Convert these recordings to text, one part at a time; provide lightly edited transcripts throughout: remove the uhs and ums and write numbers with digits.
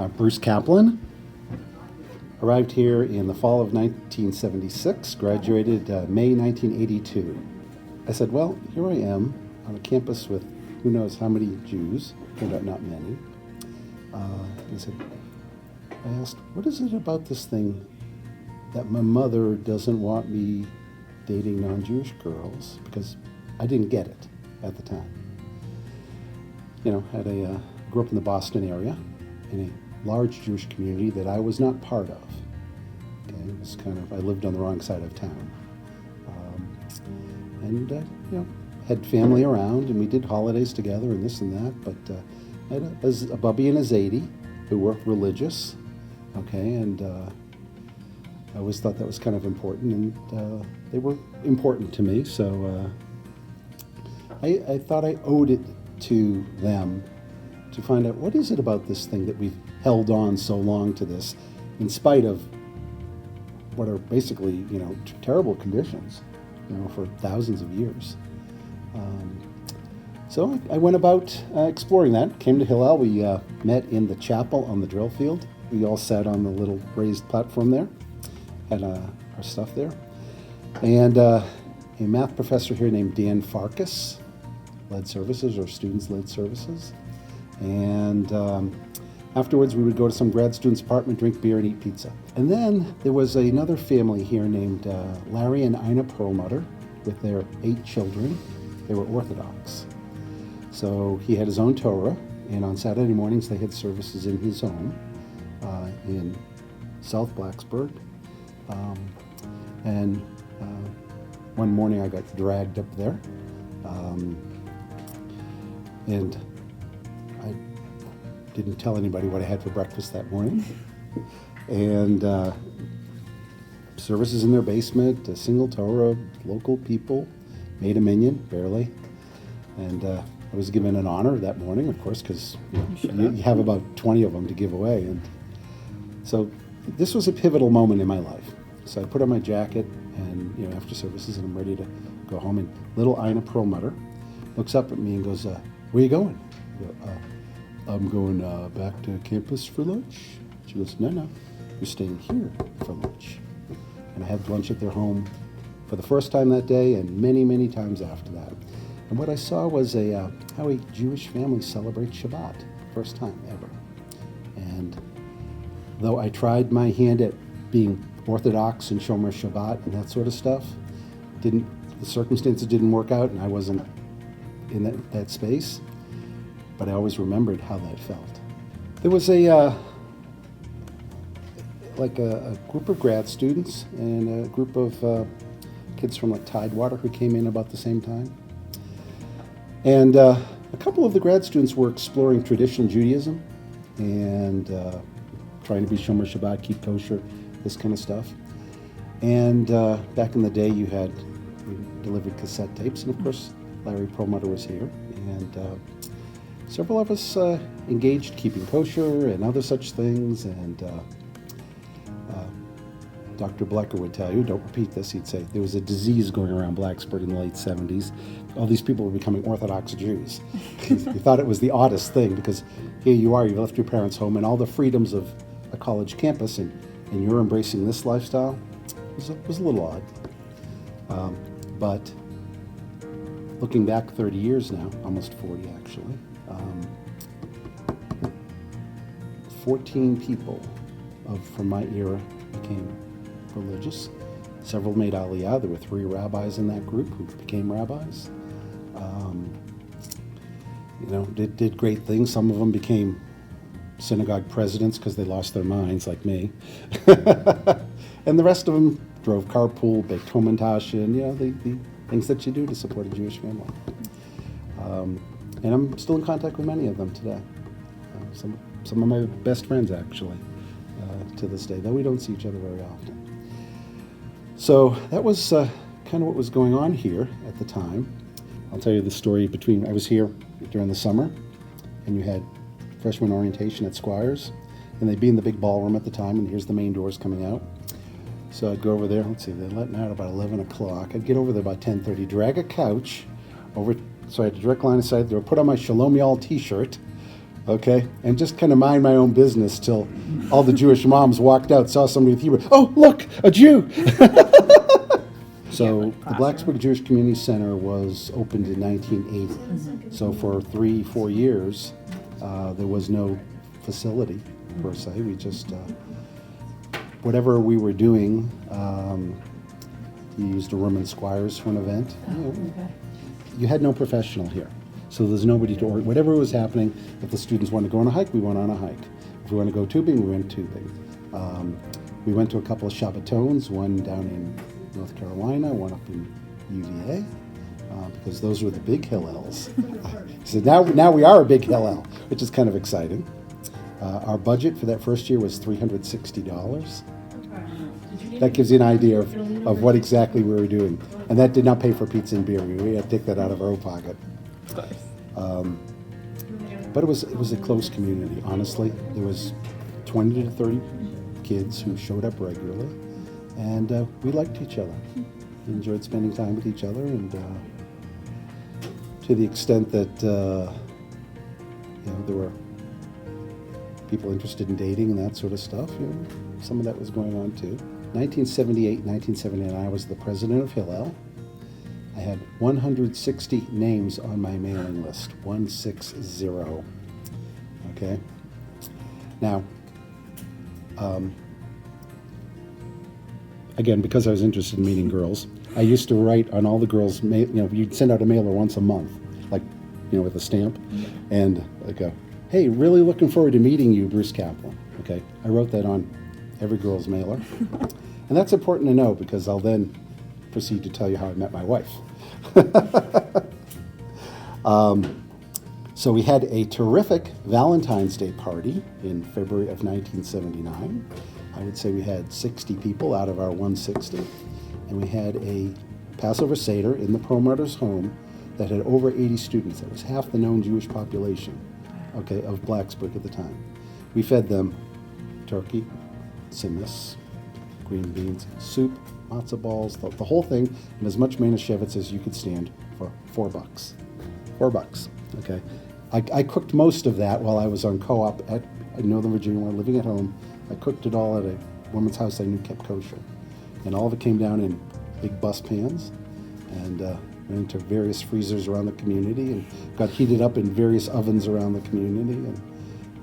Bruce Kaplan. Arrived here in the fall of 1976, graduated May 1982. I said, well, here I am on a campus with who knows how many Jews, turned out not many. I asked, what is it about this thing that my mother doesn't want me dating non-Jewish girls? Because I didn't get it at the time. Grew up in the Boston area in a large Jewish community that I was not part of. Okay, it was I lived on the wrong side of town. Had family around, and we did holidays together and this and that, but I had a bubby and a zadie who were religious, okay, and I always thought that was kind of important, and they were important to me, so I thought I owed it to them to find out what is it about this thing that we've held on so long to this, in spite of what are basically, terrible conditions, for thousands of years. So I went about exploring that, came to Hillel. We met in the chapel on the drill field. We all sat on the little raised platform there, had our stuff there. And a math professor here named Dan Farkas led services, or students led services. And afterwards we would go to some grad student's apartment, drink beer, and eat pizza. And then there was another family here named Larry and Ina Perlmutter with their 8 children. They were Orthodox. So he had his own Torah, and on Saturday mornings they had services in his home in South Blacksburg. And one morning I got dragged up there, and I didn't tell anybody what I had for breakfast that morning. And services in their basement, a single Torah, local people, made a minyan, barely. And I was given an honor that morning, of course, because you have about 20 of them to give away. And so this was a pivotal moment in my life. So I put on my jacket and, after services, and I'm ready to go home. And little Ina Perlmutter looks up at me and goes, where are you going? I go, I'm going back to campus for lunch. She goes, no, you're staying here for lunch. And I had lunch at their home for the first time that day and many, many times after that. And what I saw was how a Jewish family celebrates Shabbat, first time ever. And though I tried my hand at being Orthodox and Shomer Shabbat and that sort of stuff, the circumstances didn't work out, and I wasn't in that space. But I always remembered how that felt. There was a group of grad students and a group of kids from Tidewater who came in about the same time. And a couple of the grad students were exploring traditional Judaism and trying to be Shomer Shabbat, keep kosher, this kind of stuff. And back in the day, we delivered cassette tapes, and of course, Larry Perlmutter was here. And several of us engaged keeping kosher and other such things. And Dr. Blecker would tell you, don't repeat this, he'd say, there was a disease going around Blacksburg in the late 70s. All these people were becoming Orthodox Jews. He thought it was the oddest thing, because here you are, you left your parents' home and all the freedoms of a college campus, and you're embracing this lifestyle. It was a little odd. But looking back 30 years now, almost 40 actually, 14 people from my era became religious. Several made Aliyah. There were 3 rabbis in that group who became rabbis. Did great things. Some of them became synagogue presidents because they lost their minds, like me. And the rest of them drove carpool, baked homintash, and the things that you do to support a Jewish family. And I'm still in contact with many of them today. Some of my best friends, actually, to this day, though we don't see each other very often. So that was kind of what was going on here at the time. I'll tell you the story I was here during the summer, and you had freshman orientation at Squires, and they'd be in the big ballroom at the time, and here's the main doors coming out. So I'd go over there, they're letting out about 11 o'clock. I'd get over there about 10:30, drag a couch over, so I had a direct line of sight. They would put on my Shalom Y'all t-shirt, Okay, and just kind of mind my own business till all the Jewish moms walked out, saw somebody with Hebrew. Oh, look, a Jew! So the Blacksburg Jewish Community Center was opened in 1980. So for 3-4 years, there was no facility per se. We just, whatever we were doing, you used a room in Squires for an event. You had no professional here. So there's nobody to order. Whatever was happening, if the students wanted to go on a hike, we went on a hike. If we want to go tubing, we went tubing. We went to a couple of Shabbatones, one down in North Carolina, one up in UVA, because those were the big Hillels. So now we are a big Hillel, which is kind of exciting. Our budget for that first year was $360. That gives you an idea of what exactly we were doing. And that did not pay for pizza and beer. We had to take that out of our own pocket. Of course. But it was a close community, honestly. There was 20 to 30 kids who showed up regularly, and we liked each other. We enjoyed spending time with each other, and to the extent that there were people interested in dating and that sort of stuff, some of that was going on too. 1978, 1979, I was the president of Hillel. I had 160 names on my mailing list, 160. Okay. Now, again, because I was interested in meeting girls, I used to write on all the girls. You'd send out a mailer once a month, like, with a stamp, and I go, "Hey, really looking forward to meeting you, Bruce Kaplan." Okay, I wrote that on every girl's mailer, and that's important to know because I'll then proceed to tell you how I met my wife. So we had a terrific Valentine's Day party in February of 1979. I would say we had 60 people out of our 160. And we had a Passover Seder in the Pearl Martyrs' home that had over 80 students. That was half the known Jewish population, okay, of Blacksburg at the time. We fed them turkey, simmis, green beans, soup, matzo balls, the whole thing, and as much manischewitz as you could stand for $4. $4, okay? I cooked most of that while I was on co-op at Northern Virginia while living at home. I cooked it all at a woman's house I knew kept kosher. And all of it came down in big bus pans and went into various freezers around the community and got heated up in various ovens around the community. And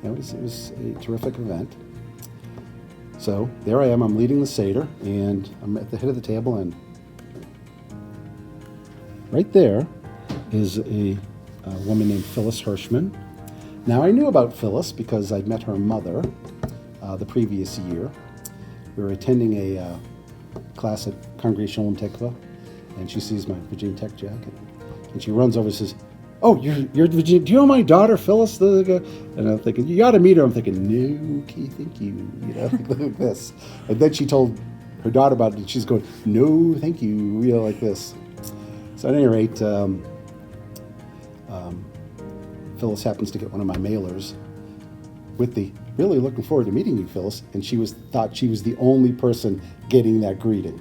it was a terrific event. So there I am, I'm leading the Seder, and I'm at the head of the table, and right there is a woman named Phyllis Hirschman. Now I knew about Phyllis because I'd met her mother the previous year. We were attending a class at Congregational in Tikva, and she sees my Virginia Tech jacket, and she runs over and says, "Oh, you're Virginia. Do you know my daughter, Phyllis?" And I'm thinking, "You ought to meet her." I'm thinking, "No, okay, thank you." Like this. And then she told her daughter about it, and she's going, "No, thank you," like this. So at any rate, Phyllis happens to get one of my mailers with the "Really looking forward to meeting you, Phyllis," and she thought she was the only person getting that greeting.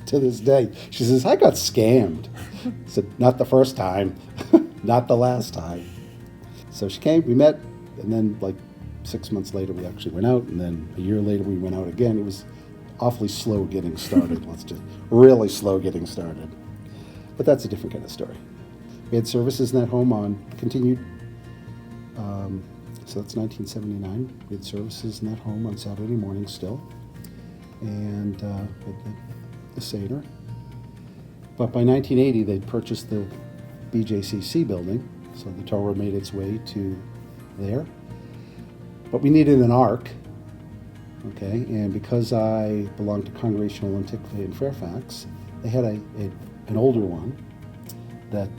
To this day, she says, "I got scammed." I said, "Not the first time, not the last time." So she came, we met, and then like 6 months later we actually went out, and then a year later we went out again. It was awfully slow getting started. Let's just really slow getting started. But that's a different kind of story. We had services in that home continued. So that's 1979. We had services in that home on Saturday morning still, and the Seder. But by 1980, they'd purchased the BJCC building, so the Torah made its way to there. But we needed an ark, okay, and because I belonged to Congregational in Tikva in Fairfax, they had an older one that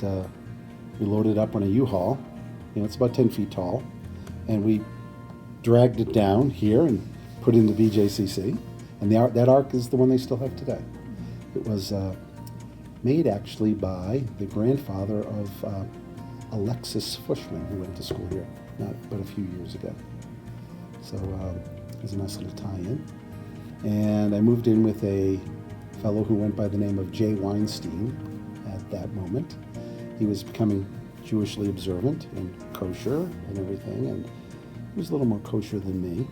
we loaded up on a U-Haul. It's about 10 feet tall, and we dragged it down here and put it in the BJCC, and that ark is the one they still have today. It was made actually by the grandfather of Alexis Fushman, who went to school here but a few years ago. So it was a nice little tie-in. And I moved in with a fellow who went by the name of Jay Weinstein at that moment. He was becoming Jewishly observant and kosher and everything, and he was a little more kosher than me.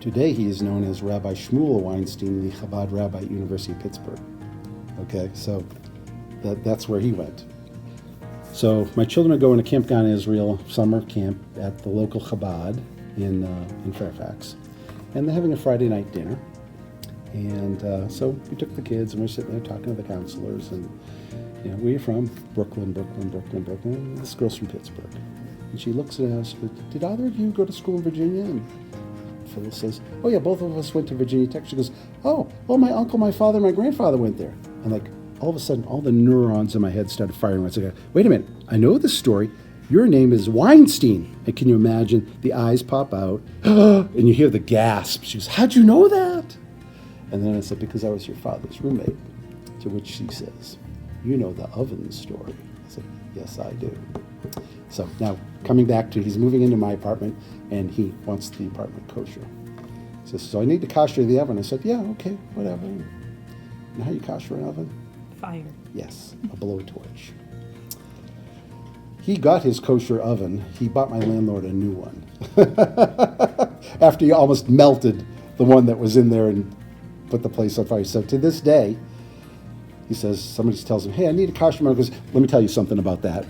Today he is known as Rabbi Shmuel Weinstein, the Chabad rabbi at University of Pittsburgh. Okay, so that's where he went. So my children are going to Camp Gan Israel summer camp at the local Chabad in Fairfax, and they're having a Friday night dinner. And so we took the kids, and we're sitting there talking to the counselors, and where are you from? Brooklyn. This girl's from Pittsburgh. And she looks at us, did either of you go to school in Virginia? And Phyllis says, oh yeah, both of us went to Virginia Tech. She goes, oh, my uncle, my father, my grandfather went there. And like, all of a sudden, all the neurons in my head started firing. I was like, wait a minute, I know this story. Your name is Weinstein. And can you imagine the eyes pop out, and you hear the gasp. She goes, how'd you know that? And then I said, because I was your father's roommate. To which she says, you know the oven story. I said, yes, I do. So now, coming back to, he's moving into my apartment, and he wants the apartment kosher. He says, so I need to kosher the oven. I said, yeah, okay, whatever. And how you kosher an oven? Fire. Yes, a blowtorch. He got his kosher oven. He bought my landlord a new one. After he almost melted the one that was in there and put the place on fire. So to this day, he says, somebody tells him, hey, I need a kosher oven. He goes, let me tell you something about that.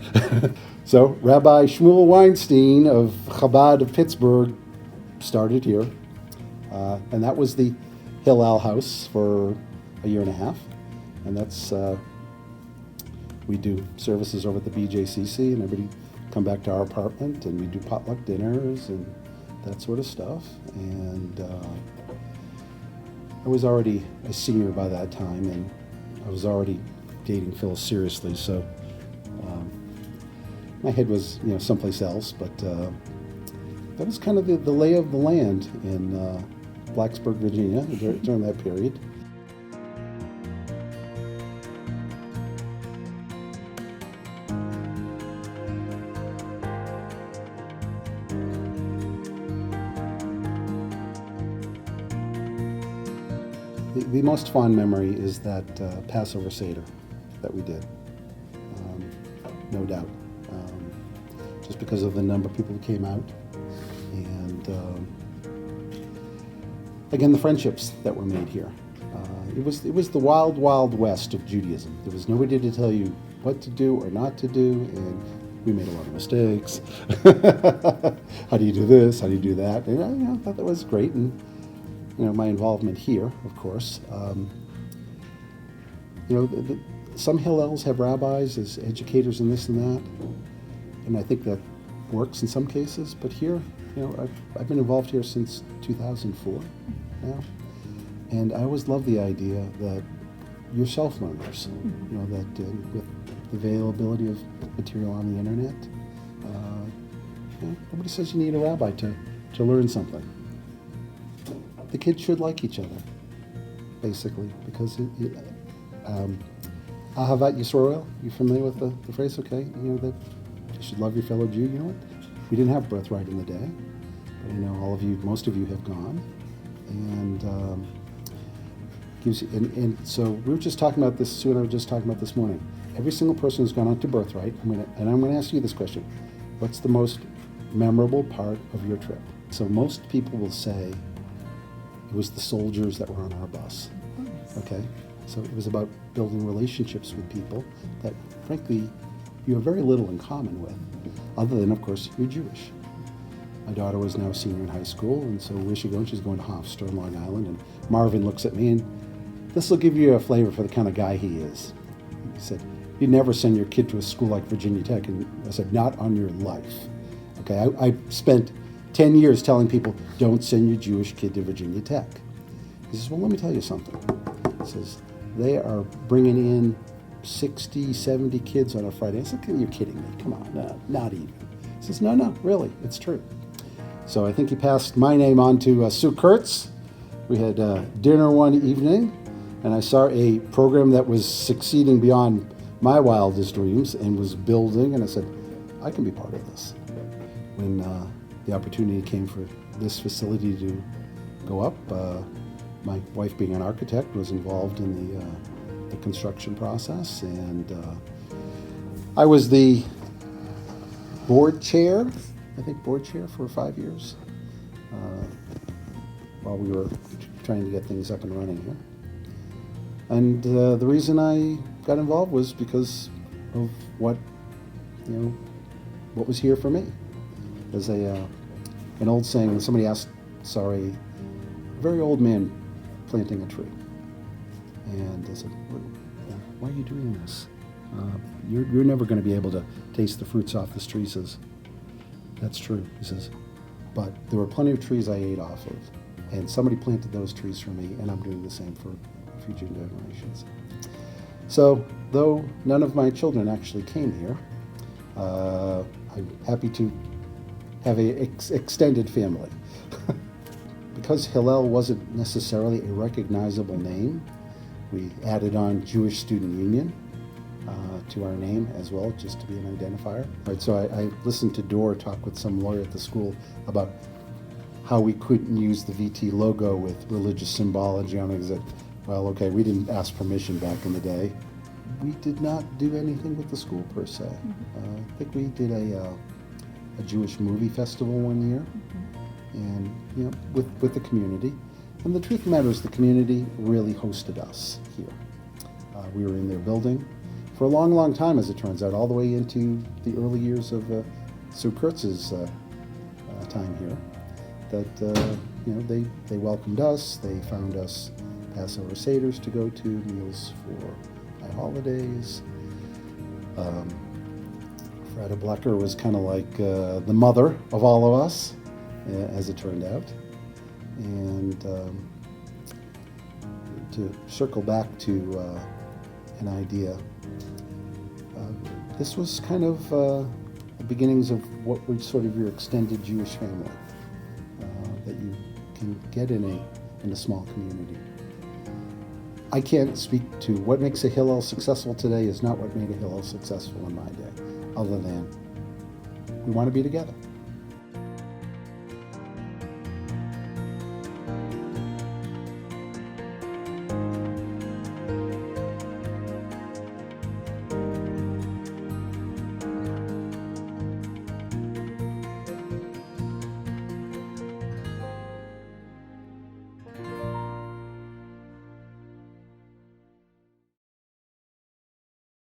So Rabbi Shmuel Weinstein of Chabad of Pittsburgh started here. And that was the Hillel house for a year and a half. And that's, we do services over at the BJCC, and everybody come back to our apartment, and we do potluck dinners and that sort of stuff. And I was already a senior by that time, and I was already dating Phil seriously, so my head was someplace else, but that was kind of the lay of the land in Blacksburg, Virginia during that period. The most fond memory is that Passover Seder that we did, no doubt, just because of the number of people who came out, and again, the friendships that were made here. It was the wild, wild west of Judaism. There was nobody to tell you what to do or not to do, and we made a lot of mistakes. How do you do this? How do you do that? And I thought that was great, and my involvement here, of course. Some Hillels have rabbis as educators and this and that, and I think that works in some cases. But here, I've been involved here since 2004 now, and I always love the idea that you're self-learners. That with the availability of material on the internet, nobody says you need a rabbi to learn something. The kids should like each other, basically, because Ahavat Yisrael, you familiar with the phrase? Okay, that you should love your fellow Jew. You know what? We didn't have birthright in the day, but all of you, most of you have gone, and gives you. And so we were just talking about this. Sue and I were just talking about this morning. Every single person who's gone on to birthright, I'm going to ask you this question: what's the most memorable part of your trip? So most people will say it was the soldiers that were on our bus. Okay? So it was about building relationships with people that, frankly, you have very little in common with, other than, of course, you're Jewish. My daughter was now a senior in high school, and so where's she going? She's going to Hofstra in Long Island, and Marvin looks at me, and this will give you a flavor for the kind of guy he is. He said, you'd never send your kid to a school like Virginia Tech, and I said, not on your life. Okay, I spent 10 years telling people, don't send your Jewish kid to Virginia Tech. He says, well, let me tell you something. He says, they are bringing in 60, 70 kids on a Friday. I said, you're kidding me. Come on, no, not even. He says, no, really, it's true. So I think he passed my name on to Sue Kurtz. We had dinner one evening, and I saw a program that was succeeding beyond my wildest dreams and was building, and I said, I can be part of this. When the opportunity came for this facility to go up, my wife, being an architect, was involved in the construction process, and I was the board chair, I think board chair for 5 years, while we were trying to get things up and running here. And the reason I got involved was because of what was here for me. There's an old saying, when somebody saw a very old man planting a tree. And I said, why are you doing this? You're never going to be able to taste the fruits off this tree. He says, that's true. He says, but there were plenty of trees I ate off of. And somebody planted those trees for me, and I'm doing the same for future generations. So, though none of my children actually came here, I'm happy to have an extended family. Because Hillel wasn't necessarily a recognizable name, we added on Jewish Student Union to our name as well, just to be an identifier. Right, so I listened to Dor talk with some lawyer at the school about how we couldn't use the VT logo with religious symbology on it. He said, well, okay, we didn't ask permission back in the day. We did not do anything with the school per se. I think we did a Jewish movie festival one year, and with the community. And the truth of the matter is, the community really hosted us here. We were in their building for a long, long time, as it turns out, all the way into the early years of Sue Kurtz's time here. That they welcomed us. They found us Passover Seders to go to, meals for high holidays. Freda Blecker was kind of like the mother of all of us, as it turned out. And to circle back to an idea, this was kind of the beginnings of what was sort of your extended Jewish family that you can get in a small community. I can't speak to what makes a Hillel successful today is not what made a Hillel successful in my day, other than we want to be together.